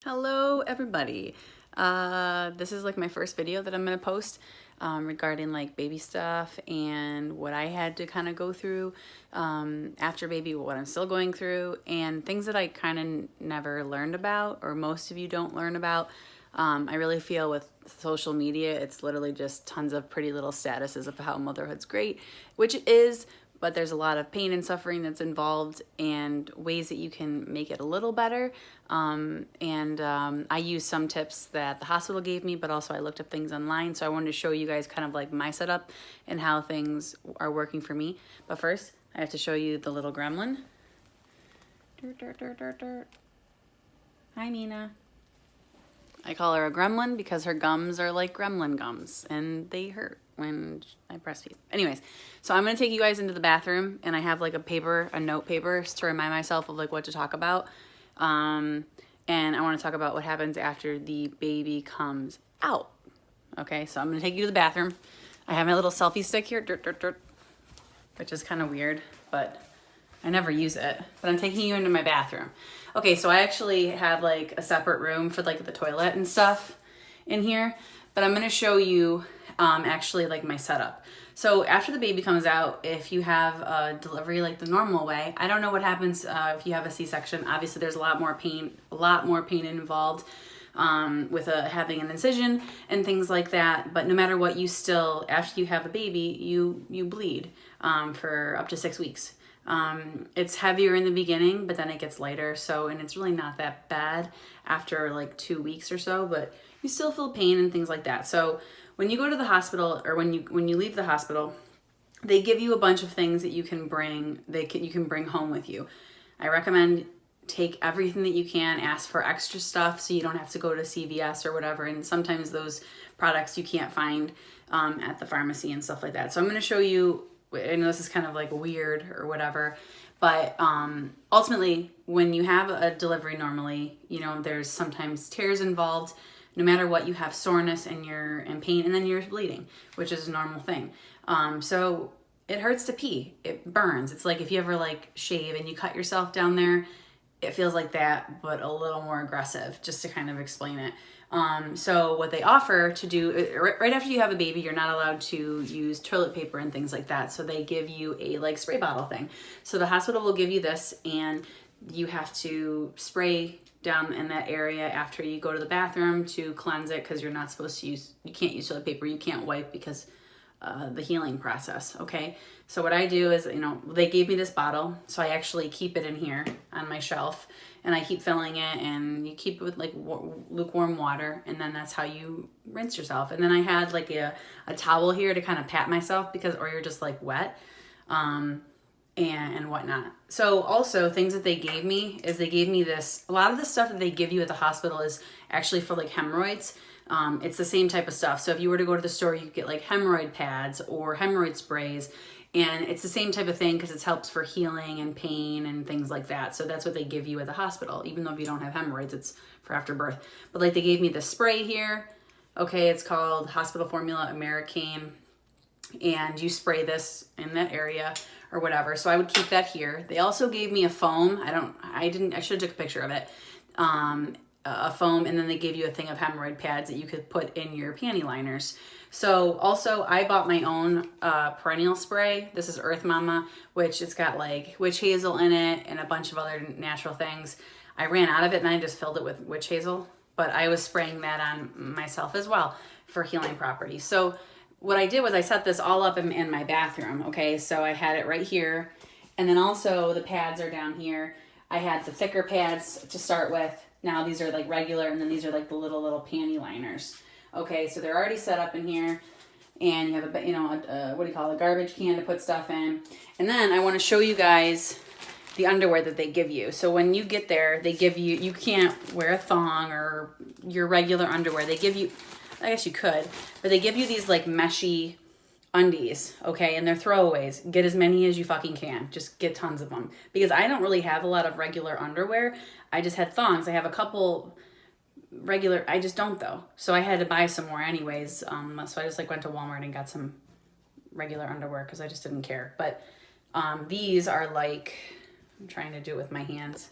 Hello everybody. This is like my first video that I'm gonna post regarding like baby stuff and what I had to kind of go through after baby, what I'm still going through, and things that I kind of never learned about, or most of you don't learn about. I really feel with social media, it's literally just tons of pretty little statuses of how motherhood's great, which it is, but there's a lot of pain and suffering that's involved and ways that you can make it a little better. I used some tips that the hospital gave me, but also I looked up things online. So I wanted to show you guys kind of like my setup and how things are working for me. But first, I have to show you the little gremlin. Dirt, dirt, dirt, dirt, dirt. Hi, Nina. I call her a gremlin because her gums are like gremlin gums and they hurt when I breastfeed. Anyways, so I'm gonna take you guys into the bathroom, and I have like a note paper to remind myself of like what to talk about. And I wanna talk about what happens after the baby comes out. Okay, so I'm gonna take you to the bathroom. I have my little selfie stick here, dirt, dirt, dirt, which is kind of weird, but I never use it, but I'm taking you into my bathroom. Okay, so I actually have like a separate room for like the toilet and stuff in here, but I'm gonna show you actually like my setup. So after the baby comes out, if you have a delivery like the normal way, I don't know what happens if you have a C-section. Obviously there's a lot more pain involved with having an incision and things like that. But no matter what, you still, after you have a baby, you bleed for up to 6 weeks. It's heavier in the beginning, but then it gets lighter. And it's really not that bad after like 2 weeks or so, but you still feel pain and things like that. So when you go to the hospital, or when you leave the hospital, they give you a bunch of things that you can bring, you can bring home with you. I recommend take everything that you can, ask for extra stuff so you don't have to go to CVS or whatever. And sometimes those products you can't find at the pharmacy and stuff like that. So I'm going to show you, I know this is kind of like weird or whatever, but ultimately when you have a delivery normally, there's sometimes tears involved. No matter what, you have soreness and you're in pain, and then you're bleeding, which is a normal thing. So it hurts to pee. It burns. It's like if you ever like shave and you cut yourself down there, it feels like that, but a little more aggressive, just to kind of explain it. So what they offer to do, right after you have a baby, you're not allowed to use toilet paper and things like that. So they give you a like spray bottle thing. So the hospital will give you this, and you have to spray down in that area after you go to the bathroom to cleanse it, because you're not supposed to you can't use toilet paper, you can't wipe because the healing process. Okay, so what I do is, they gave me this bottle, so I actually keep it in here on my shelf, and I keep filling it, and you keep it with like lukewarm water, and then that's how you rinse yourself. And then I had like a towel here to kind of pat myself, or you're just like wet and whatnot. So also things that they gave me is they gave me this, a lot of the stuff that they give you at the hospital is actually for like hemorrhoids. It's the same type of stuff. So if you were to go to the store, you could get like hemorrhoid pads or hemorrhoid sprays, and it's the same type of thing because it helps for healing and pain and things like that. So that's what they give you at the hospital, even though if you don't have hemorrhoids, it's for after birth. But like they gave me this spray here. Okay, it's called Hospital Formula Americane, and you spray this in that area or whatever. So I would keep that here. They also gave me a foam. I should have took a picture of it. A foam, and then they gave you a thing of hemorrhoid pads that you could put in your panty liners. So also I bought my own perennial spray. This is Earth Mama, which it's got like witch hazel in it and a bunch of other natural things. I ran out of it and I just filled it with witch hazel, but I was spraying that on myself as well for healing properties. So what I did was I set this all up in my bathroom. Okay, so I had it right here, and then also the pads are down here. I had the thicker pads to start with. Now these are like regular, and then these are like the little panty liners. Okay, so they're already set up in here, and you have a garbage can to put stuff in. And then I want to show you guys the underwear that they give you. So when you get there, they give you can't wear a thong or your regular underwear. They give you, I guess you could, but they give you these like meshy undies, okay? And they're throwaways. Get as many as you fucking can. Just get tons of them. Because I don't really have a lot of regular underwear. I just had thongs. I have a couple regular, I just don't though. So I had to buy some more anyways. So I just like went to Walmart and got some regular underwear because I just didn't care. But these are like, I'm trying to do it with my hands.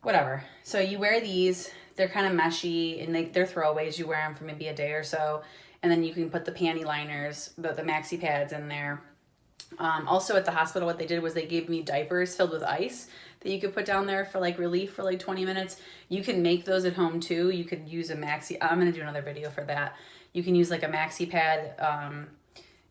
whatever. So you wear these, they're kind of meshy and they're throwaways. You wear them for maybe a day or so. And then you can put the panty liners, the maxi pads in there. Also at the hospital, what they did was they gave me diapers filled with ice that you could put down there for like relief for like 20 minutes. You can make those at home too. You could use a maxi, I'm going to do another video for that. You can use like a maxi pad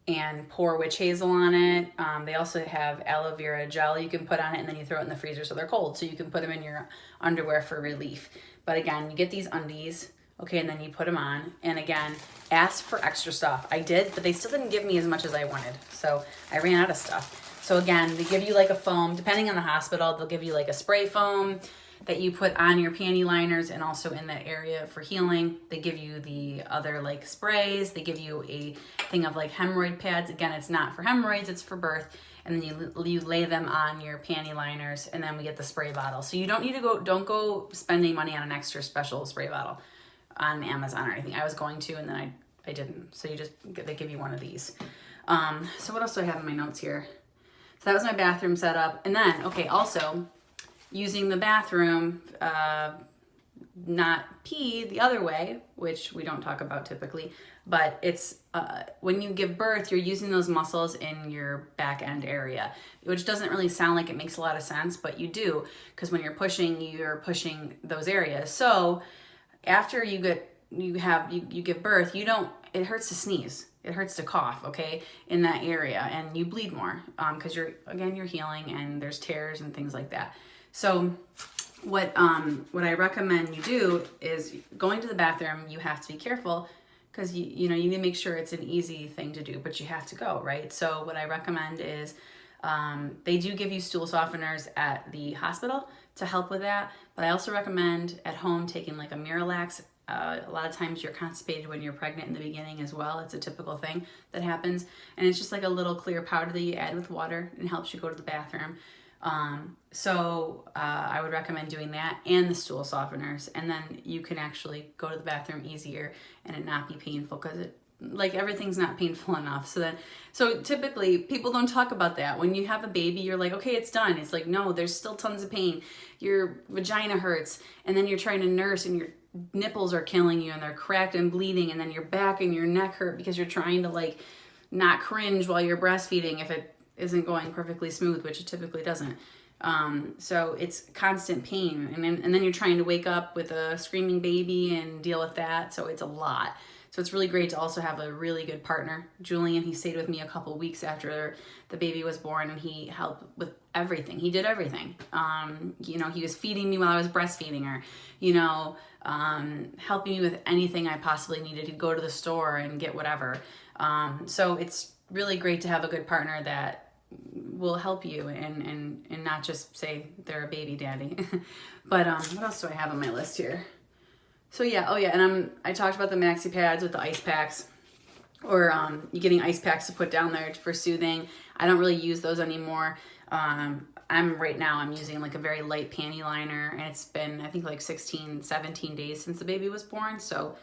and pour witch hazel on it. They also have aloe vera gel you can put on it, and then you throw it in the freezer so they're cold. So you can put them in your underwear for relief. But again, you get these undies, okay, and then you put them on. And again, ask for extra stuff. I did, but they still didn't give me as much as I wanted. So I ran out of stuff. So again, they give you like a foam. Depending on the hospital, they'll give you like a spray foam that you put on your panty liners and also in that area for healing. They give you the other like sprays. They give you a thing of like hemorrhoid pads. Again, it's not for hemorrhoids, it's for birth. And then you lay them on your panty liners, and then we get the spray bottle. So you don't need to don't go spending money on an extra special spray bottle on Amazon or anything. I was going to, and then I didn't. So they give you one of these. So what else do I have in my notes here? So that was my bathroom setup. And then, okay, also using the bathroom, not pee the other way, which we don't talk about typically, but it's when you give birth, you're using those muscles in your back end area, which doesn't really sound like it makes a lot of sense, but you do, because when you're pushing those areas. So after you give birth, it hurts to sneeze. It hurts to cough, okay, in that area, and you bleed more because you're healing and there's tears and things like that. So what I recommend you do is going to the bathroom. You have to be careful because you need to make sure it's an easy thing to do, but you have to go, right? So what I recommend is they do give you stool softeners at the hospital to help with that, but I also recommend at home taking like a Miralax. A lot of times you're constipated when you're pregnant in the beginning as well. It's a typical thing that happens, and it's just like a little clear powder that you add with water and helps you go to the bathroom. I would recommend doing that and the stool softeners, and then you can actually go to the bathroom easier and it not be painful, because everything's not painful enough. So typically people don't talk about that. When you have a baby, you're like, okay, it's done. It's like, no, there's still tons of pain. Your vagina hurts, and then you're trying to nurse and your nipples are killing you and they're cracked and bleeding, and then your back and your neck hurt because you're trying to like not cringe while you're breastfeeding if it isn't going perfectly smooth, which it typically doesn't. So it's constant pain, and then you're trying to wake up with a screaming baby and deal with that. So it's a lot. So it's really great to also have a really good partner. Julian, he stayed with me a couple weeks after the baby was born, and he helped with everything. He did everything. He was feeding me while I was breastfeeding her, helping me with anything I possibly needed. He'd go to the store and get whatever. So it's really great to have a good partner that will help you and not just say they're a baby daddy. But what else do I have on my list here? So and I talked about the maxi pads with the ice packs, or you getting ice packs to put down there for soothing. I don't really use those anymore. I'm using like a very light panty liner, and it's been, I think, like 16, 17 days since the baby was born. So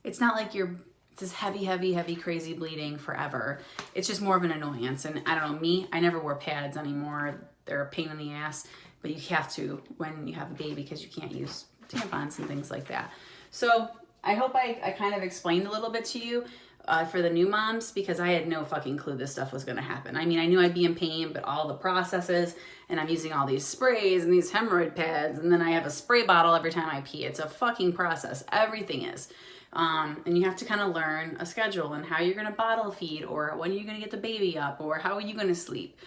it's not like you're this heavy, crazy bleeding forever. It's just more of an annoyance. And I don't know, I never wear pads anymore. They're a pain in the ass, but you have to when you have a baby because you can't use tampons and things like that. So I hope I kind of explained a little bit to you for the new moms, because I had no fucking clue this stuff was going to happen. I mean, I knew I'd be in pain, but all the processes, and I'm using all these sprays and these hemorrhoid pads, and then I have a spray bottle every time I pee. It's a fucking process. Everything is. And you have to kind of learn a schedule and how you're going to bottle feed, or when you're going to get the baby up, or how are you going to sleep.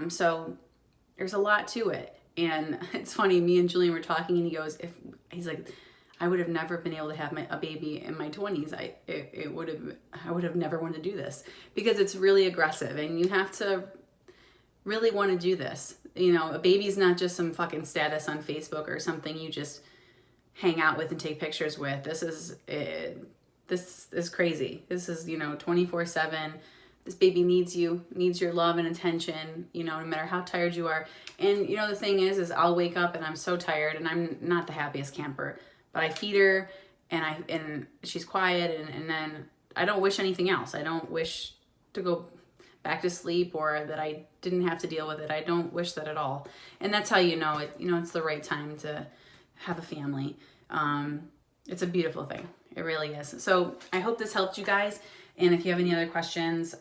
So there's a lot to it. And it's funny, me and Julian were talking, and he's like, I would have never been able to have a baby in my 20s. I would have never wanted to do this, because it's really aggressive, and you have to really want to do this. A baby's not just some fucking status on Facebook or something you just hang out with and take pictures with. This is crazy. This is 24/7. This baby needs your love and attention, no matter how tired you are. And the thing is I'll wake up and I'm so tired, and I'm not the happiest camper, but I feed her and she's quiet, and then I don't wish anything else. I don't wish to go back to sleep, or that I didn't have to deal with it. I don't wish that at all. And that's how it's the right time to have a family. It's a beautiful thing. It really is. So I hope this helped you guys. And if you have any other questions,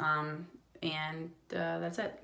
that's it.